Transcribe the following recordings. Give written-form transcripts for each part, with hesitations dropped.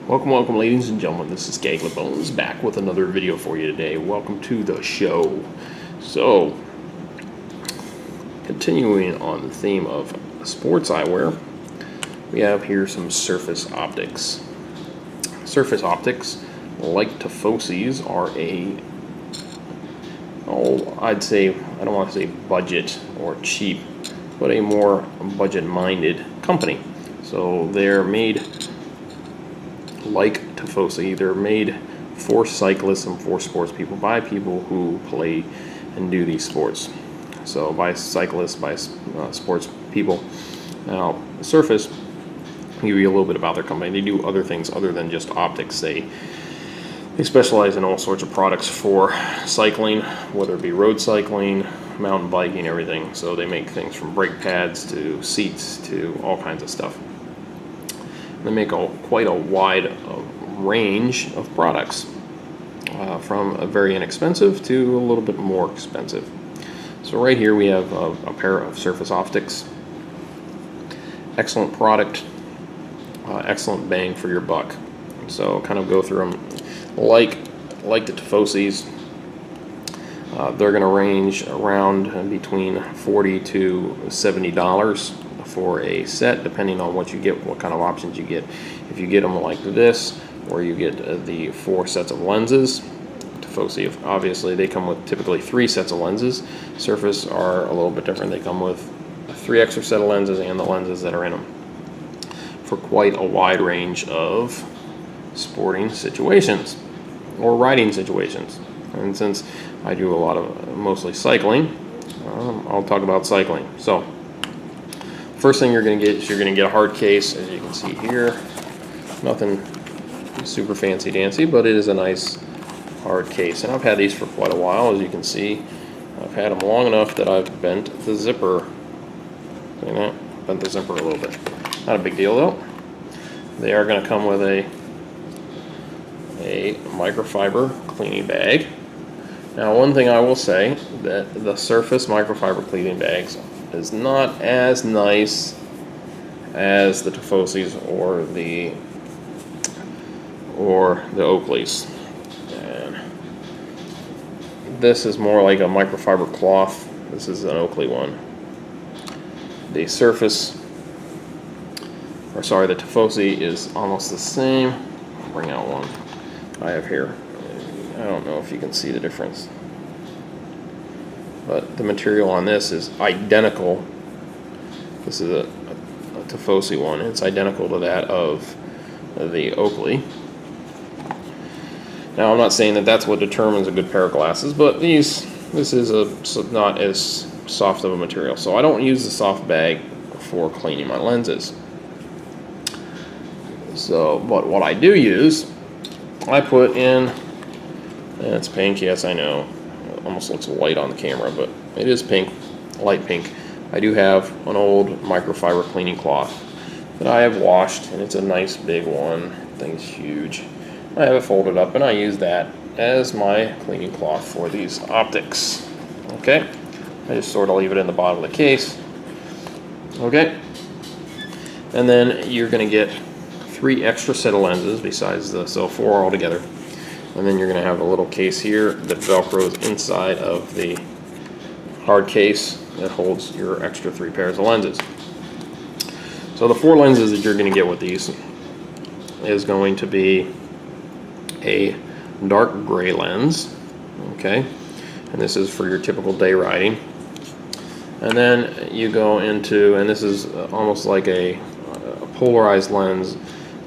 Welcome, ladies and gentlemen. This is Gagla Bones back with another video for you today. Welcome to the show. So, continuing on the theme of sports eyewear, we have here some Serfas optics. Serfas optics, like Tifosi's, are I'd say, I don't want to say budget or cheap, but a more budget-minded company. So they're made like Tifosi. They're made for cyclists and for sports people, by people who play and do these sports. So by cyclists, by sports people. Now, Serfas, I'll give you a little bit about their company. They do other things other than just optics. They specialize in all sorts of products for cycling, whether it be road cycling, mountain biking, everything. So they make things from brake pads to seats to all kinds of stuff. They make quite a wide range of products, from a very inexpensive to a little bit more expensive. So right here we have a pair of Serfas optics. Excellent product, excellent bang for your buck. So kind of go through them like the Tifosi's. They're going to range around between $40 to $70 for a set, depending on what you get, what kind of options you get. If you get them like this, or you get the 4 sets of lenses, Tifosi, obviously they come with typically 3 sets of lenses. Serfas are a little bit different. They come with 3 extra set of lenses and the lenses that are in them for quite a wide range of sporting situations or riding situations. And since I do a lot of mostly cycling, I'll talk about cycling. So first thing you're going to get is you're going to get a hard case, as you can see here. Nothing super fancy dancy, but it is a nice hard case. And I've had these for quite a while, as you can see. I've had them long enough that I've bent the zipper. See that? Bent the zipper a little bit. Not a big deal though. They are going to come with a microfiber cleaning bag. Now, one thing I will say, that the Serfas microfiber cleaning bags is not as nice as the Tifosi's or the Oakleys. And this is more like a microfiber cloth. This is an Oakley one. The Tifosi is almost the same. I'll bring out one I have here. I don't know if you can see the difference, but the material on this is identical. This is a Tifosi one. It's identical to that of the Oakley. Now, I'm not saying that that's what determines a good pair of glasses, but this is not as soft of a material. So I don't use the soft bag for cleaning my lenses. So, but what I do use, I put in, and it's pink, yes I know, it almost looks white on the camera, but it is pink, light pink. I do have an old microfiber cleaning cloth that I have washed, and it's a nice big one. Thing's huge. I have it folded up, and I use that as my cleaning cloth for these optics. Okay, I just sort of leave it in the bottom of the case. Okay, and then you're going to get 3 extra set of lenses besides so 4 altogether. And then you're going to have a little case here that velcros inside of the hard case that holds your extra 3 pairs of lenses. So the 4 lenses that you're going to get with these is going to be a dark gray lens, okay, and this is for your typical day riding. And then you go into, and this is almost like a polarized lens.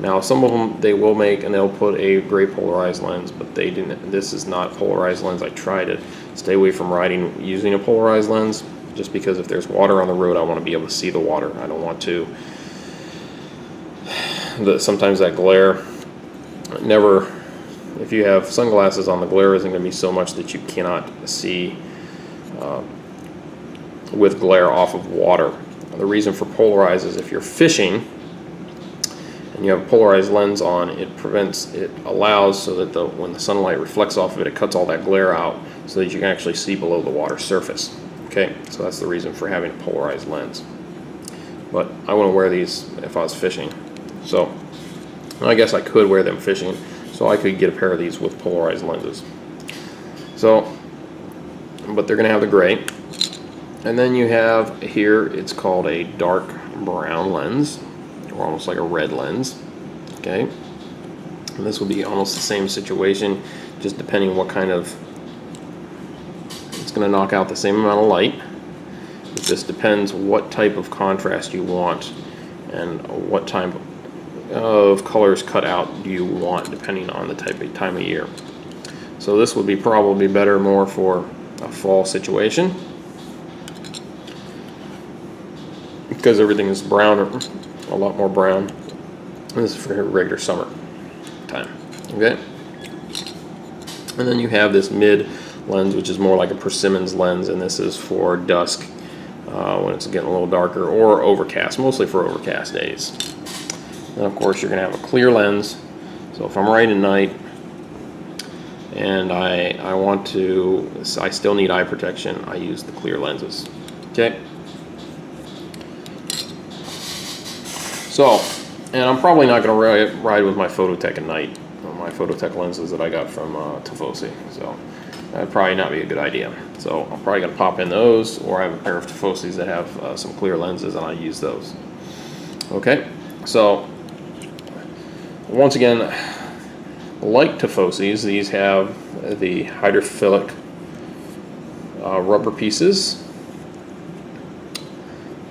Now, some of them they will make, and they'll put a gray polarized lens, but they didn't. This is not a polarized lens. I try to stay away from riding using a polarized lens, just because if there's water on the road, I want to be able to see the water. I don't want to. Sometimes that glare, if you have sunglasses on, the glare isn't going to be so much that you cannot see with glare off of water. The reason for polarized is if you're fishing and you have a polarized lens on, it allows so that when the sunlight reflects off of it, it cuts all that glare out so that you can actually see below the water surface. Okay, so that's the reason for having a polarized lens. But I wouldn't wear these if I was fishing. So I guess I could wear them fishing, so I could get a pair of these with polarized lenses. So, but they're going to have the gray. And then you have here, it's called a dark brown lens, or almost like a red lens. Okay, and this will be almost the same situation, just depending what kind of, it's going to knock out the same amount of light. It just depends what type of contrast you want and what type of colors cut out do you want, depending on the time of year. So this would be probably better more for a fall situation, because everything is brown, or a lot more brown. And this is for regular summer time. Okay, and then you have this mid lens, which is more like a persimmons lens, and this is for dusk, when it's getting a little darker, or overcast, mostly for overcast days. And of course you're going to have a clear lens, so if I'm writing at night and I still need eye protection, I use the clear lenses. Okay, so, and I'm probably not going to ride with my Phototech at night, my Phototech lenses that I got from Tifosi, so that'd probably not be a good idea. So I'm probably going to pop in those, or I have a pair of Tifosis that have some clear lenses, and I use those. Okay, so once again, like Tifosis, these have the hydrophilic rubber pieces.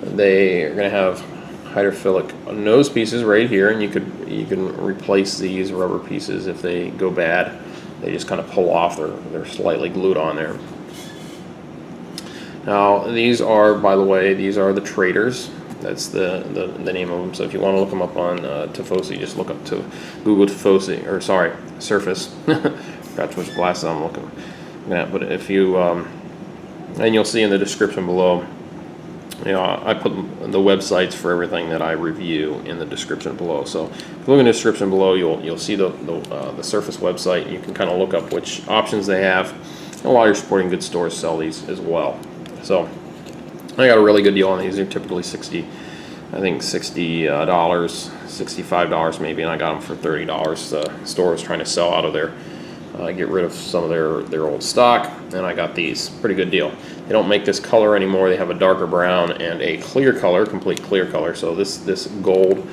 They are going to have hydrophilic nose pieces right here, and you can replace these rubber pieces if they go bad. They just kind of pull off. They're slightly glued on there. Now these are, by the way, these are the Traitors. That's the name of them. So if you want to look them up on Tifosi, just look up to Google Tifosi, or sorry, Surface. Forgot which glasses I'm looking at. But if you and you'll see in the description below, you know, I put the websites for everything that I review in the description below. So if you look in the description below, you'll see the Surface website. You can kind of look up which options they have. And a lot of your sporting goods stores sell these as well. So I got a really good deal on these. They're typically $60, $65 maybe, and I got them for $30. The store was trying to sell out of their, get rid of some of their old stock, and I got these. Pretty good deal. They don't make this color anymore. They have a darker brown and a clear color, complete clear color. So this gold,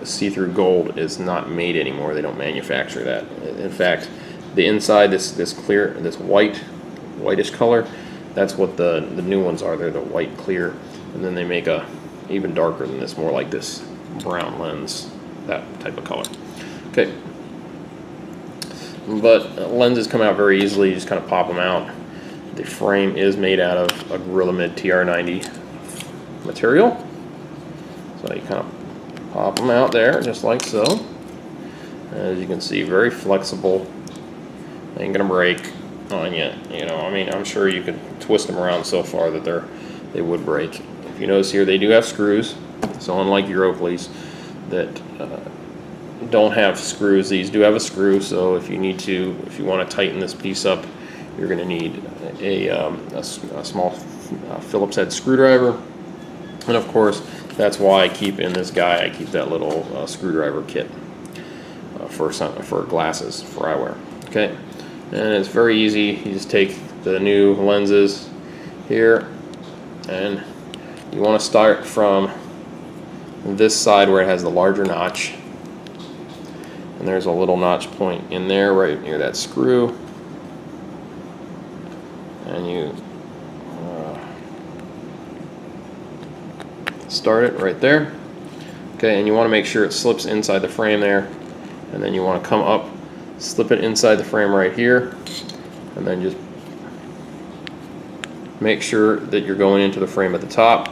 see-through gold, is not made anymore. They don't manufacture that. In fact, the inside, this clear, this whitish color, that's what the new ones are. They're the white clear, and then they make a even darker than this, more like this brown lens, that type of color. Okay, but lenses come out very easily. You just kind of pop them out. The frame is made out of a Gorilla Mid TR90 material, so you kind of pop them out there just like so. As you can see, very flexible. Ain't gonna break on you. You know, I mean, I'm sure you could twist them around so far that they would break. If you notice here, they do have screws. So unlike your Oakleys that don't have screws, these do have a screw. So if you want to tighten this piece up, you're going to need a small Phillips head screwdriver. And of course, that's why I keep in this guy, I keep that little screwdriver kit for glasses, for eyewear. Okay, and it's very easy. You just take the new lenses here, and you want to start from this side where it has the larger notch, and there's a little notch point in there right near that screw, and you start it right there. Okay, and you want to make sure it slips inside the frame there, and then you want to come up, slip it inside the frame right here, and then just make sure that you're going into the frame at the top,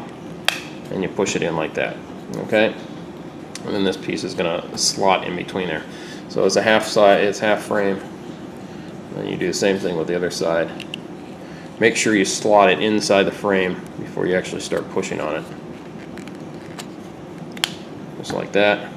and you push it in like that. Okay, and then this piece is going to slot in between there. So it's a half side, it's half frame, and you do the same thing with the other side. Make sure you slot it inside the frame before you actually start pushing on it. Just like that.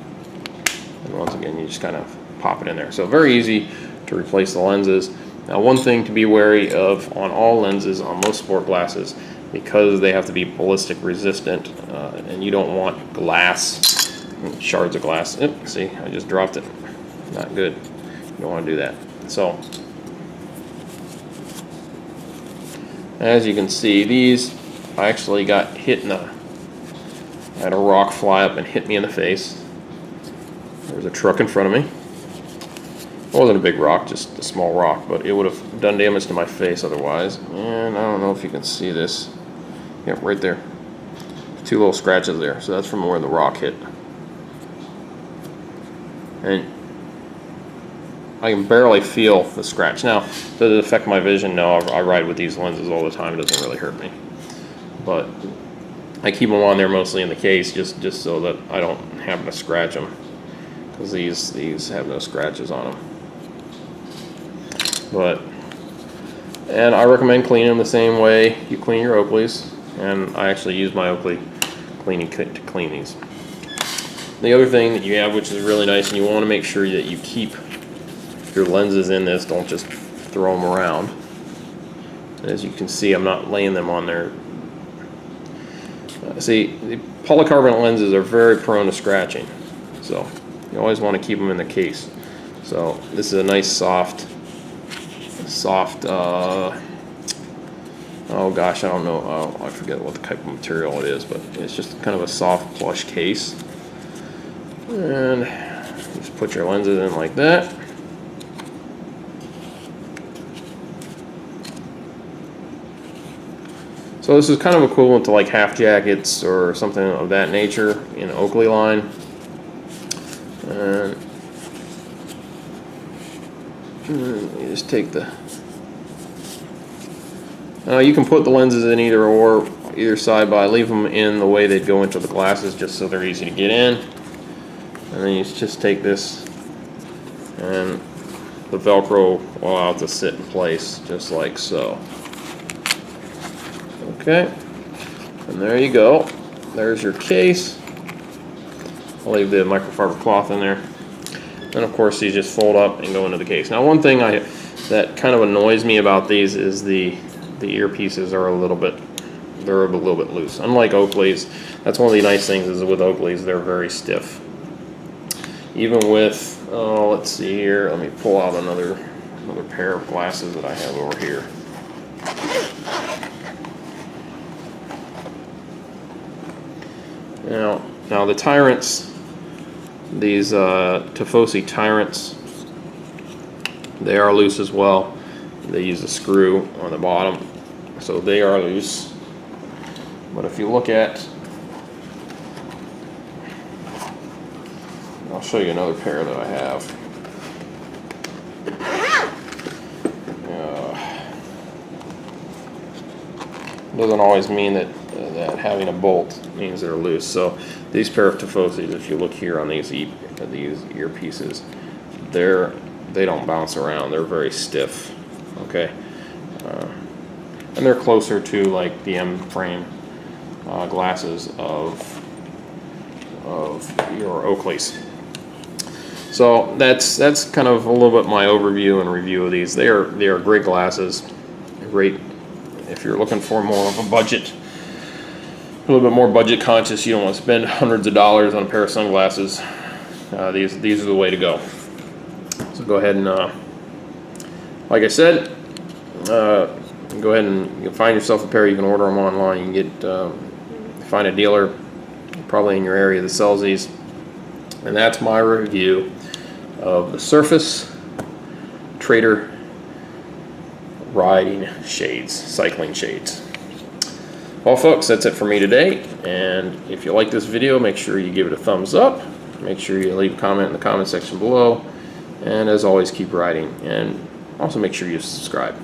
And once again, you just kind of pop it in there. So very easy to replace the lenses. Now, one thing to be wary of on all lenses, on most sport glasses, because they have to be ballistic resistant, and you don't want glass shards of glass. Oop, see, I just dropped it. Not good. You don't want to do that. So, as you can see, these I actually got hit in the. I had a rock fly up and hit me in the face. There's a truck in front of me. It wasn't a big rock, just a small rock, but it would have done damage to my face otherwise. And I don't know if you can see this. Yep, right there. 2 little scratches there. So that's from where the rock hit. And I can barely feel the scratch. Now, does it affect my vision? No, I ride with these lenses all the time. It doesn't really hurt me. But I keep them on there mostly in the case just so that I don't happen to scratch them. Because these have no scratches on them. And I recommend cleaning them the same way you clean your Oakleys. And I actually use my Oakley cleaning kit to clean these. The other thing that you have, which is really nice, and you want to make sure that you keep your lenses in this, don't just throw them around. As you can see, I'm not laying them on there. See, the polycarbonate lenses are very prone to scratching, so you always want to keep them in the case. So this is a nice soft, oh gosh, I don't know, I forget what the type of material it is, but it's just kind of a soft plush case. And just put your lenses in like that. So this is kind of equivalent to like half jackets or something of that nature in Oakley line. And you just take the. You can put the lenses in either side, but I leave them in the way they'd go into the glasses just so they're easy to get in. And then you just take this, and the Velcro will allow it to sit in place just like so. Okay, and there you go. There's your case. I'll leave the microfiber cloth in there. And of course, these just fold up and go into the case. Now, one thing that kind of annoys me about these is the earpieces are a little bit loose. Unlike Oakleys, that's one of the nice things is with Oakleys, they're very stiff. Even with, let's see here, let me pull out another pair of glasses that I have over here. Now the Tyrants, these Tifosi Tyrants, they are loose as well. They use a screw on the bottom, so they are loose. But if you look at, I'll show you another pair that I have. Doesn't always mean that having a bolt means they're loose. So these pair of Tifosis, if you look here on these earpieces, they don't bounce around. They're very stiff. Okay, and they're closer to like the M frame glasses of your Oakleys. So that's kind of a little bit my overview and review of these. They are great glasses. Great if you're looking for more of a budget, a little bit more budget conscious. You don't want to spend hundreds of dollars on a pair of sunglasses. These are the way to go. So go ahead and, like I said, go ahead and you find yourself a pair. You can order them online. You can get find a dealer probably in your area that sells these. And that's my review of the Serfas Traitor riding shades, cycling shades. Well, folks, that's it for me today. And if you like this video, make sure you give it a thumbs up. Make sure you leave a comment in the comment section below. And as always, keep riding. And also make sure you subscribe.